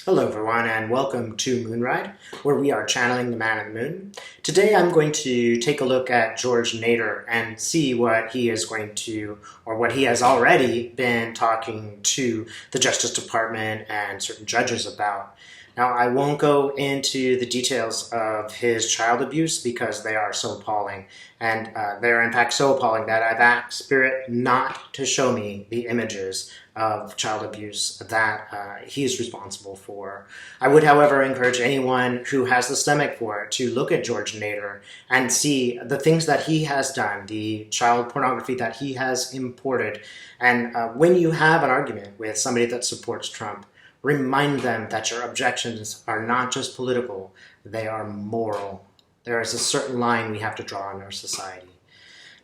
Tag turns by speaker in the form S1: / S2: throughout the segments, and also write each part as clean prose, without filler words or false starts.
S1: Hello everyone and welcome to Moonride, where we are channeling the man in the moon. Today I'm going to take a look at George Nader and see what he is going to, or what he has already been talking to the Justice Department and certain judges about. Now, I won't go into the details of his child abuse because they are so appalling. And they are in fact so appalling that I've asked Spirit not to show me the images of child abuse that he's responsible for. I would, however, encourage anyone who has the stomach for it to look at George Nader and see the things that he has done, the child pornography that he has imported. And when you have an argument with somebody that supports Trump, remind them that your objections are not just political, they are moral. There is a certain line we have to draw in our society.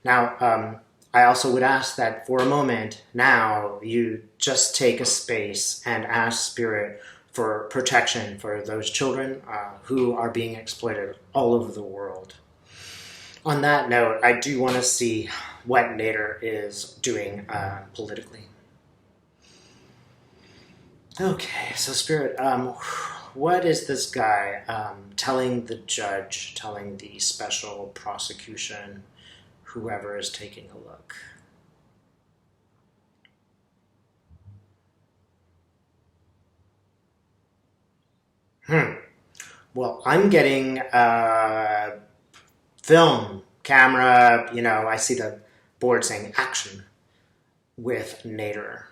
S1: Now, I also would ask that for a moment now you just take a space and ask Spirit for protection for those children who are being exploited all over the world. On that note, I do want to see what Nader is doing politically. Okay, so Spirit, what is this guy telling the judge, telling the special prosecution, whoever is taking a look? Well, I'm getting film, camera, I see the board saying action with Nader.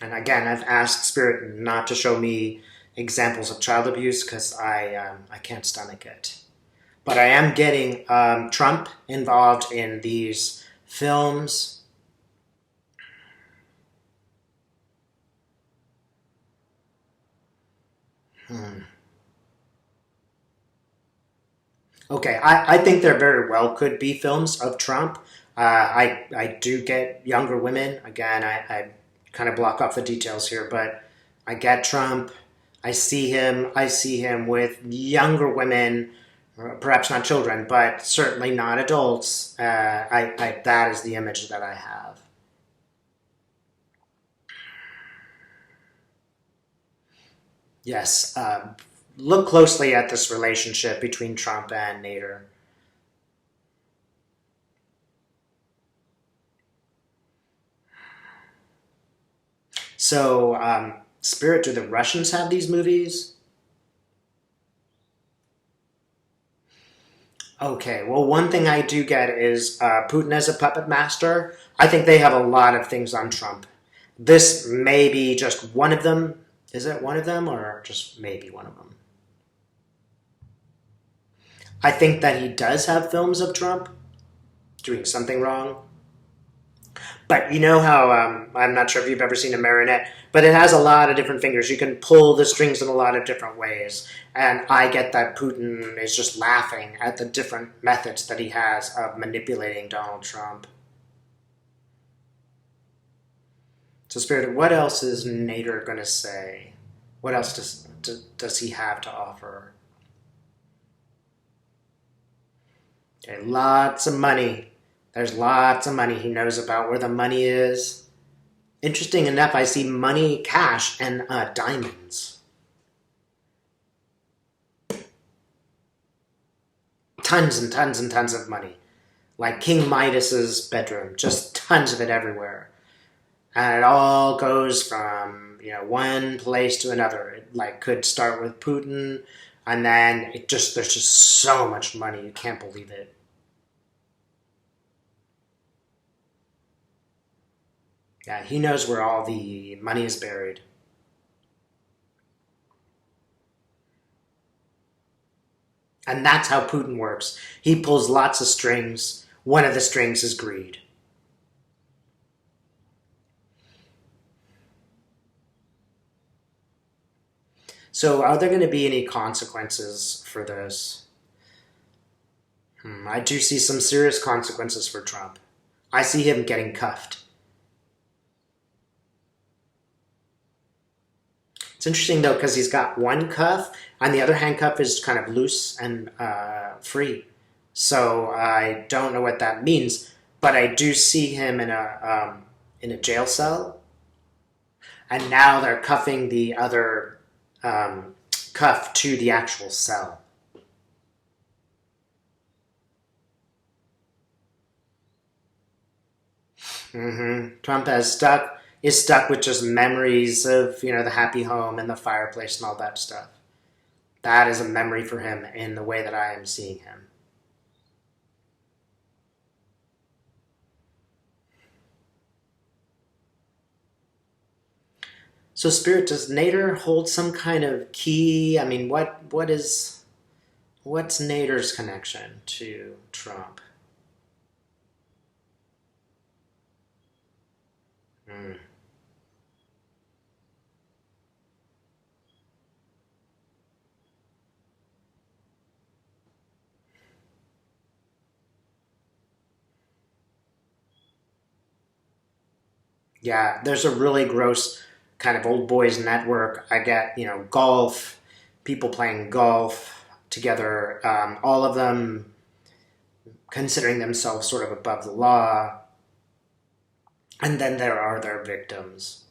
S1: And again, I've asked Spirit not to show me examples of child abuse because I can't stomach it. But I am getting Trump involved in these films. Okay, I think there very well could be films of Trump. I do get younger women. Again, I kind of block off the details here, but I get Trump. I see him. I see him with younger women, perhaps not children, but certainly not adults. That is the image that I have. Yes, look closely at this relationship between Trump and Nader. So, Spirit, do the Russians have these movies? Okay, well, one thing I do get is Putin as a puppet master. I think they have a lot of things on Trump. This may be just one of them. Is it one of them, or just maybe one of them? I think that he does have films of Trump doing something wrong. But you know how, I'm not sure if you've ever seen a marionette, but it has a lot of different fingers. You can pull the strings in a lot of different ways. And I get that Putin is just laughing at the different methods that he has of manipulating Donald Trump. So, Spirit, what else is Nader going to say? What else does he have to offer? Okay, lots of money. There's lots of money. He knows about where the money is. Interesting enough, I see money, cash, and diamonds. Tons and tons and tons of money. Like King Midas's bedroom. Just tons of it everywhere. And it all goes from, one place to another. It could start with Putin, and then there's just so much money, you can't believe it. Yeah, he knows where all the money is buried. And that's how Putin works. He pulls lots of strings. One of the strings is greed. So, are there going to be any consequences for this? I do see some serious consequences for Trump. I see him getting cuffed. It's interesting though because he's got one cuff and the other handcuff is kind of loose and free. So I don't know what that means, but I do see him in a jail cell, and now they're cuffing the other cuff to the actual cell. Trump is stuck with just memories of, the happy home and the fireplace and all that stuff. That is a memory for him in the way that I am seeing him. So, Spirit, does Nader hold some kind of key? I mean, what's Nader's connection to Trump? Mm. Yeah, there's a really gross kind of old boys network. I get, golf, people playing golf together, all of them considering themselves sort of above the law. And then there are their victims.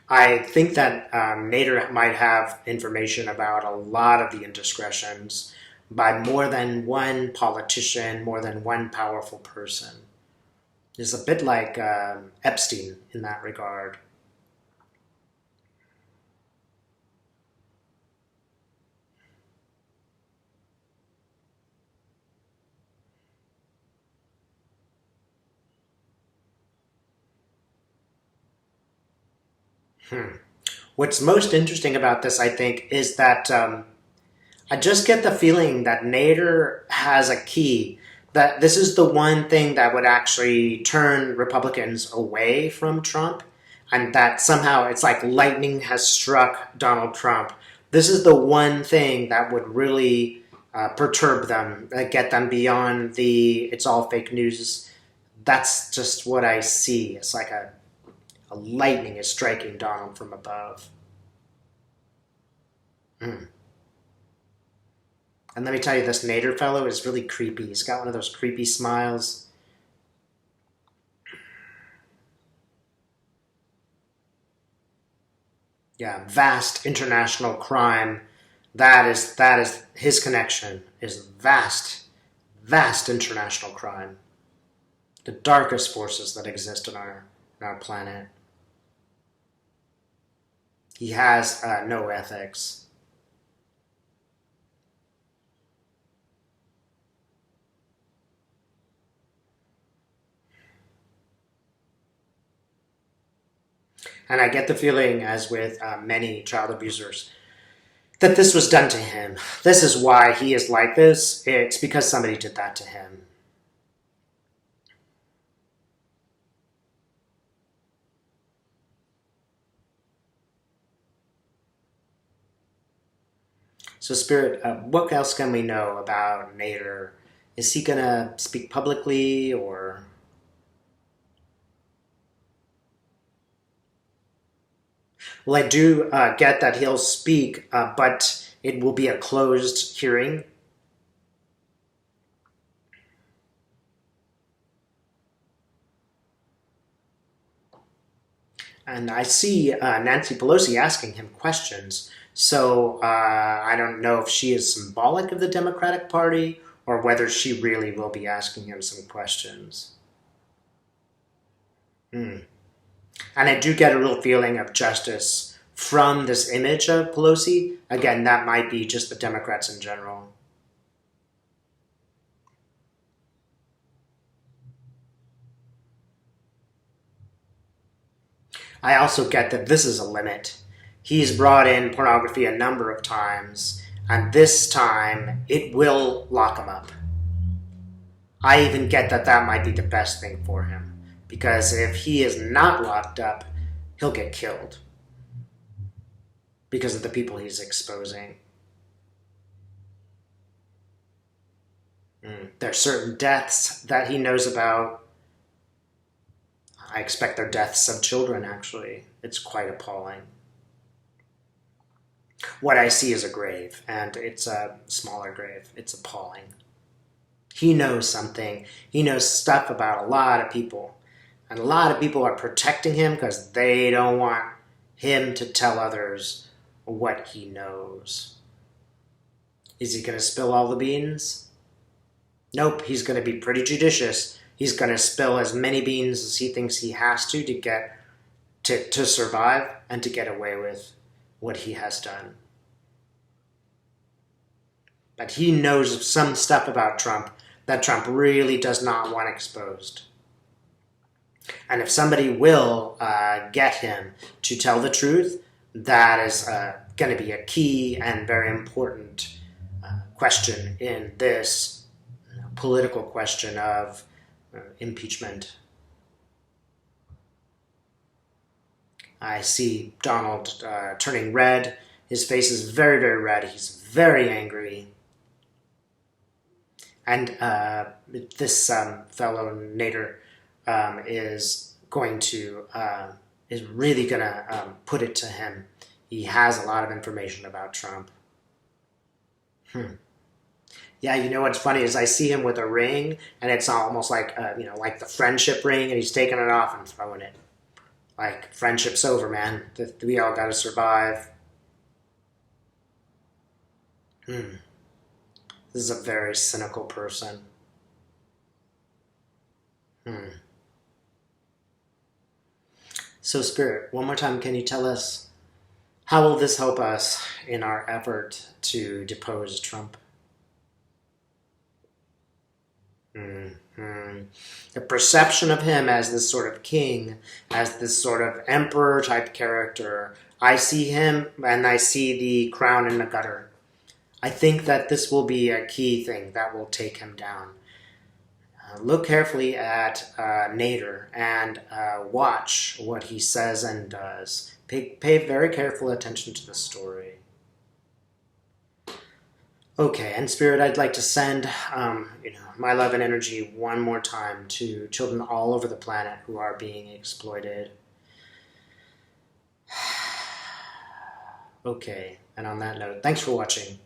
S1: I think that Nader might have information about a lot of the indiscretions by more than one politician, more than one powerful person. It's a bit like Epstein in that regard. What's most interesting about this, I think, is that I just get the feeling that Nader has a key, that this is the one thing that would actually turn Republicans away from Trump, and that somehow it's like lightning has struck Donald Trump. This is the one thing that would really perturb them, get them beyond the it's all fake news. That's just what I see. It's like a lightning is striking Donald from above. Mm. And let me tell you, this Nader fellow is really creepy. He's got one of those creepy smiles. Yeah, vast international crime. That is his connection is vast international crime. The darkest forces that exist in our planet. He has no ethics. And I get the feeling, as with many child abusers, that this was done to him. This is why he is like this. It's because somebody did that to him. So, Spirit, what else can we know about Nader? Is he going to speak publicly or? Well, I do get that he'll speak, but it will be a closed hearing. And I see Nancy Pelosi asking him questions. So I don't know if she is symbolic of the Democratic Party or whether she really will be asking him some questions. Hmm. And I do get a real feeling of justice from this image of Pelosi. Again, that might be just the Democrats in general. I also get that this is a limit. He's brought in pornography a number of times, and this time it will lock him up. I even get that that might be the best thing for him, because if he is not locked up, he'll get killed because of the people he's exposing. There are certain deaths that he knows about. I expect they're deaths of children, actually. It's quite appalling. What I see is a grave, and it's a smaller grave. It's appalling. He knows something. He knows stuff about a lot of people. And a lot of people are protecting him because they don't want him to tell others what he knows. Is he going to spill all the beans? Nope, he's going to be pretty judicious. He's going to spill as many beans as he thinks he has to get to survive and to get away with what he has done. But he knows some stuff about Trump that Trump really does not want exposed. And if somebody will get him to tell the truth, that is going to be a key and very important question in this political question of impeachment. I see Donald turning red. His face is very, very red. He's very angry. And this fellow Nader is really going to put it to him. He has a lot of information about Trump. Yeah, you know what's funny is I see him with a ring, and it's almost like like the friendship ring, and he's taking it off and throwing it. Like, friendship's over, man. We all got to survive. This is a very cynical person. So, Spirit, one more time, can you tell us, how will this help us in our effort to depose Trump? The perception of him as this sort of king, as this sort of emperor type character, I see him and I see the crown in the gutter. I think that this will be a key thing that will take him down. Look carefully at Nader and watch what he says and does. Pay very careful attention to the story. Okay, and Spirit, I'd like to send my love and energy one more time to children all over the planet who are being exploited. Okay, and on that note, thanks for watching.